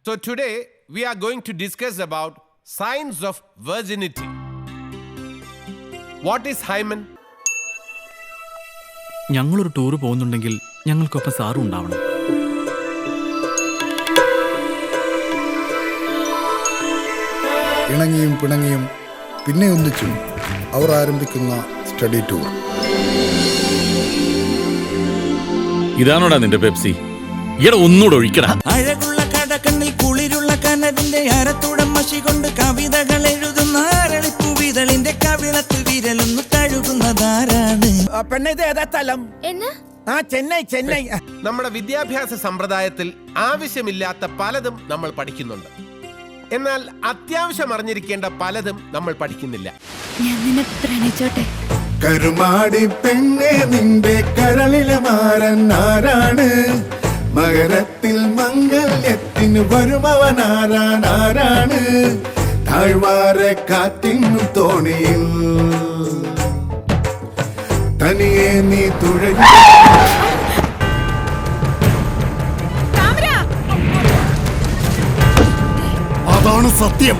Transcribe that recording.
So today we are going to discuss about signs of virginity. What is hymen? ഞങ്ങളൊരു tour പോകുന്നുണ്ടെങ്കിൽ ഞങ്ങൾക്കൊപ്പം സാറും ഉണ്ടാവണം. ഇണങ്ങിയും പിണങ്ങിയും പിന്നെ ഒന്നിച്ചും അവർ ആരംഭിക്കുന്ന സ്റ്റഡി ടൂർ. ഇതാണോടാ നിന്റെ പെപ്സി? ഇവിടെ ഒന്നുകൂടെ ഒഴിക്കടാ. അഴകുള്ള കടക്കണ്ണിൽ കുളിരുള്ള കനവിന്റെ അരത്തുടം മഷി കൊണ്ട് കവിതകൾ എഴുതുന്ന അരളിപ്പൂവിതളിന്റെ കവിളത്ത് വിരലൊന്ന് തഴുകുന്നതാരാണ്? പെണ്ണ ഇത് ഏതാ സ്ഥലം? ചെന്നൈ. നമ്മുടെ വിദ്യാഭ്യാസ സമ്പ്രദായത്തിൽ ആവശ്യമില്ലാത്ത പലതും നമ്മൾ പഠിക്കുന്നുണ്ട്. എന്നാൽ അത്യാവശ്യം അറിഞ്ഞിരിക്കേണ്ട പലതും നമ്മൾ പഠിക്കുന്നില്ല. ഞാൻ നിന്നെ പ്രണയിച്ചോട്ടെ. കരുമാടി പെണ്ണെ നിന്റെ കരളിലെ മാരൻ ആരാണ്? മകരത്തിൽ മംഗല്യത്തിന് വരുമവൻ ആരാണ്? താഴ്വാര കാറ്റിനും തോണിയിൽ തനിയെ നീ തുഴഞ്ഞു. അതാണ് സത്യം.